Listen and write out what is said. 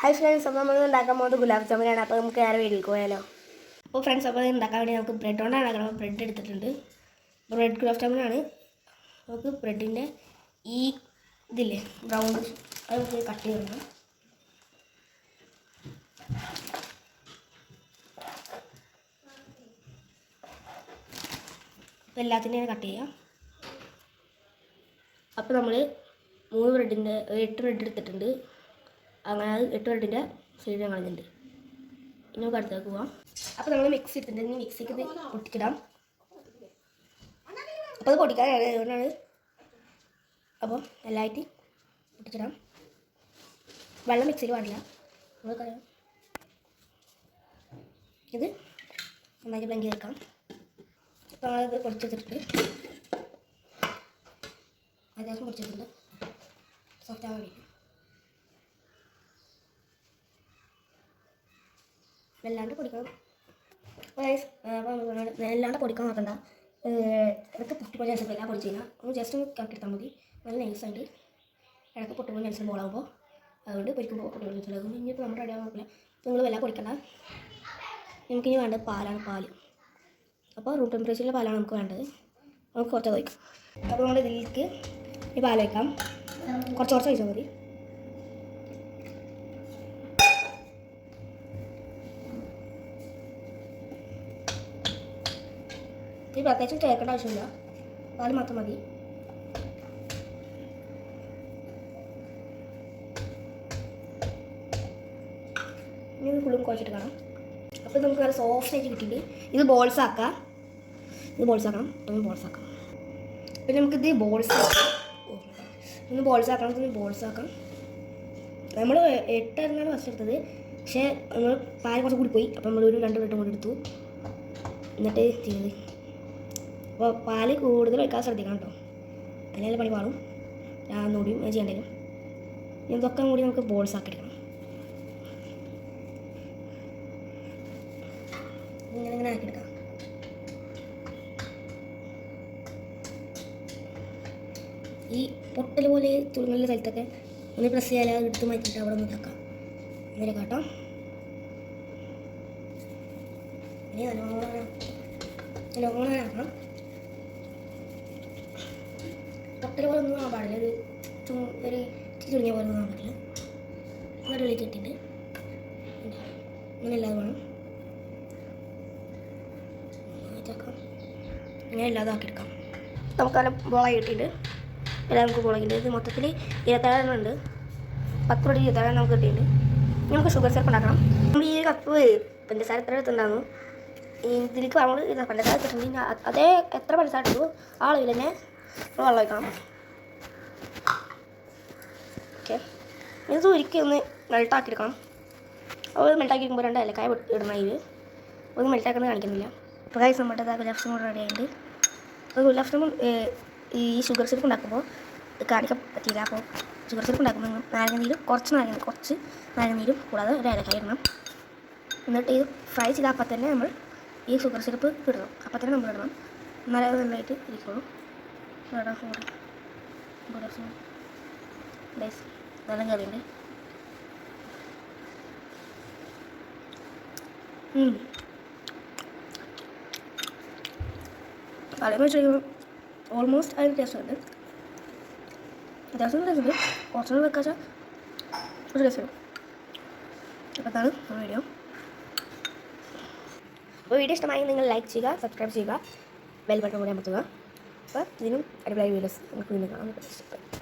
Hi friends, അപ്പോൾ നമ്മൾ ഉണ്ടാക്കാൻ പോകുന്നത് ഗുലാബ് ജാമുനാണ്. അപ്പോൾ നമുക്ക് നേരെ വീട്ടിലേക്ക് പോയാലോ. അപ്പോൾ ഫ്രണ്ട്സ്, അപ്പോൾ ഉണ്ടാക്കാൻ വേണ്ടി നമുക്ക് ബ്രെഡ് കൊണ്ടാണ് ഉണ്ടാക്കണം. ബ്രെഡ് എടുത്തിട്ടുണ്ട്. ബ്രെഡ് ഗുലാബ് ജാമുനാണ്. നമുക്ക് ബ്രെഡിൻ്റെ ഈ ഇതില്ലേ ബ്രൗൺ, അത് നമുക്ക് കട്ട് ചെയ്യണം. അപ്പോൾ എല്ലാത്തിൻ്റെയും കട്ട് ചെയ്യാം. അപ്പോൾ നമ്മൾ 8 ബ്രെഡ് എടുത്തിട്ടുണ്ട്. അങ്ങനെ 8 ബ്രെഡിൻ്റെ സൈഡ് കളഞ്ഞിട്ടുണ്ട്. ഇനി നമുക്ക് അടുത്തേക്ക് പോവാം. അപ്പോൾ നമ്മൾ മിക്സി എടുത്തിട്ടുണ്ട്. ഇനി മിക്സിക്ക് ഇത് പൊട്ടിച്ചിടാം. അപ്പോൾ അത് പൊട്ടിക്കാനാണ്, അതുകൊണ്ടാണ്. അപ്പോൾ എല്ലായിട്ട് പൊട്ടിച്ചിടാം. വെള്ളം മിക്സിയിൽ പാടില്ല. നമുക്കറിയാം. ഇത് നന്നായിട്ട് ബ്ലെൻഡ് ചെയ്തെടുക്കാം. അപ്പോൾ നമ്മളിത് പൊടിച്ചെടുത്തിട്ട് അത്യാവശ്യം പൊടിച്ചെടുത്തിട്ടുണ്ട് സോഫ്റ്റ് ആവാൻ വേണ്ടിയിട്ട്. വല്ലാണ്ട് പൊടിക്കണം. വല്ലാണ്ട് പൊടിക്കാൻ നോക്കണ്ട. ഇടയ്ക്ക് പൊട്ടിപ്പോയി ചാൻസ് എല്ലാം പൊടിച്ച് കഴിഞ്ഞാൽ ഒന്ന് ജസ്റ്റ് ഒന്ന് കറക്റ്റ് മതി. നല്ല നൈസായിട്ട് ഇടയ്ക്ക് പൊട്ടുമ്പോൾ ചാൻസ് ബോളാകുമ്പോൾ അതുകൊണ്ട് പൊരിക്കുമ്പോൾ പൊട്ടുമ്പോൾ ചാൻസ് ആകും. ഇനിയിപ്പോൾ നമ്മുടെ റെഡി ആകാൻ നോക്കില്ല. നിങ്ങൾ വല്ല പൊടിക്കണ്ട. നമുക്കിനി വേണ്ടത് പാലാണ്. പാൽ അപ്പോൾ റൂം ടെമ്പറേച്ചറിലെ പാലാണ് നമുക്ക് വേണ്ടത്. നമുക്ക് കുറച്ച് വയ്ക്കാം. അപ്പോൾ നമ്മൾ ഇതിലേക്ക് ഈ പാൽ വയ്ക്കാം. കുറച്ച് ഒഴിച്ചാൽ മതി. ഈ പ്രത്യേകിച്ചും ചേർക്കേണ്ട ആവശ്യമില്ല. പാൽ മാത്രം മതി. ഇനി ഫുള്ളും കുഴച്ചിട്ട് കാണാം. അപ്പോൾ നമുക്ക് നല്ല സോഫ്റ്റ് ആയിട്ട് കിട്ടിയിട്ട് ഇത് ബോൾസ് ആക്കാം. ഇത് ബോൾസ് ആക്കണം. ഒന്ന് ബോൾസ് ആക്കാം. പിന്നെ നമുക്കിത് ബോൾസ് ആക്കാം. ഒന്ന് ബോൾസ് ആക്കണം. ഇതൊന്ന് ബോൾസ് ആക്കാം. നമ്മൾ 8 എണ്ണമാണ് ഫസ്റ്റ് എടുത്തത്. പക്ഷേ നമ്മൾ പാൽ കുറച്ച് കൂടി പോയി. അപ്പോൾ നമ്മൾ ഒരു 2 ബ്രെഡും കൂടി എടുത്തു. എന്നിട്ട് ചെയ്ത് അപ്പോൾ പാല് കൂടുതൽ വയ്ക്കാൻ ശ്രദ്ധിക്കണം കേട്ടോ. അല്ലെങ്കിൽ പണി പാടും. ഒന്നുകൂടിയും ചെയ്യണ്ടേലും. ഇതൊക്കെ കൂടി നമുക്ക് ബോൾസ് ആക്കി എടുക്കണം. ഇങ്ങനെ ആക്കിയെടുക്കാം. ഈ പൊട്ടൽ പോലെ തുളുങ്ങുന്ന സ്ഥലത്തൊക്കെ ഒന്ന് പ്രസ് ചെയ്യാൻ എടുത്ത് മാറ്റിയിട്ട് അവിടെ ഒന്ന് ഇതാക്കാം. ഇങ്ങനെ കാട്ടാം. ഇനി നല്ലോണം ആക്കണം. പൊട്ടൽ പോലെ ഒന്നും ആകാൻ പാടില്ല. ഒരു ചുരുങ്ങിയ പോലെ ഒന്നും ആകാൻ പറ്റില്ല. നടുവിലേക്ക് ഇട്ടിട്ട് ഇങ്ങനെ ഇല്ലാതെ വേണം ഇതാക്കാം. ഇങ്ങനെ ഇല്ലാതെ ആക്കിയെടുക്കാം. നമുക്ക് നല്ല ബോളായി കിട്ടിയിട്ട് എല്ലാം നമുക്ക് ബോളാക്കിയിട്ട് ഇത് മൊത്തത്തിൽ 27 എണ്ണം ഉണ്ട്. 10 ബ്രെഡ് 27 എണ്ണം നമുക്ക് കിട്ടിയിട്ടുണ്ട്. നമുക്ക് ഷുഗർ സിറപ്പ് ഉണ്ടാക്കണം. നമ്മൾ ഈ കപ്പ് പഞ്ചസാര എത്ര എടുത്തുണ്ടാകുന്നു ഇതിലേക്ക് നമ്മൾ പഞ്ചസാര എടുത്തിട്ടുണ്ടെങ്കിൽ അതേ എത്ര പഞ്ചസാര എടുത്തു ആ അളവിൽ തന്നെ വെള്ളം വയ്ക്കണം. ഓക്കെ, ഇത് ഒരിക്കൽ ഒന്ന് മെൽട്ടാക്കിയെടുക്കണം. അപ്പോൾ മെൽട്ടാക്കി എടുക്കുമ്പോൾ 2 ഏലക്കായ ഇടണം. ഇതിൽ ഒന്ന് മെൽട്ടാക്കുന്നത് കാണിക്കുന്നില്ല. ഇപ്പോൾ ഗൈസ് നമ്മുടെ ഗുലാബ് ജാമുൻ റെഡി ആയിട്ട്. അപ്പോൾ ഗുലാബ് ജാമുൻ ഈ ഷുഗർ സിറപ്പ് ഉണ്ടാക്കുമ്പോൾ കാണിക്കാൻ പറ്റിയില്ല. അപ്പോൾ ഷുഗർ സിറപ്പ് ഉണ്ടാക്കുമ്പോൾ നാരങ്ങനീരും കുറച്ച് നാരങ്ങനീരും കൂടാതെ ഒരു ഏലക്കായ ഇടണം. എന്നിട്ട് ഇത് ഫ്രൈ ചെയ്ത അപ്പം തന്നെ നമ്മൾ ഈ ഷുഗർ സിറപ്പ് ഇടണം. അപ്പം തന്നെ നമ്മൾ ഇടണം. നല്ല നന്നായിട്ട് ഇരിക്കുള്ളൂ. നല്ല കറിയുണ്ട്. കറിയെന്ന് വെച്ച് കഴിയുമ്പോൾ ഓൾമോസ്റ്റ് അതിന് ടേസ്റ്റ് ഉണ്ട്. അത്യാവശ്യം ടേസ്റ്റ് ഉണ്ട്. കുറച്ചുകൂടി വെക്കാച്ചാൽ ഒരു ടേസ്റ്റ് വരും. അപ്പോൾ അതാണ് നമ്മുടെ വീഡിയോ. അപ്പോൾ വീഡിയോ ഇഷ്ടമായി നിങ്ങൾ ലൈക്ക് ചെയ്യുക, സബ്സ്ക്രൈബ് ചെയ്യുക, ബെൽ ബട്ടൺ കൂടി അമർത്തുക. അപ്പോൾ ഇതിനും അടിപൊളിയായ വീഡിയോസ് നമുക്ക് വീണ്ടും കാണാൻ പറ്റും.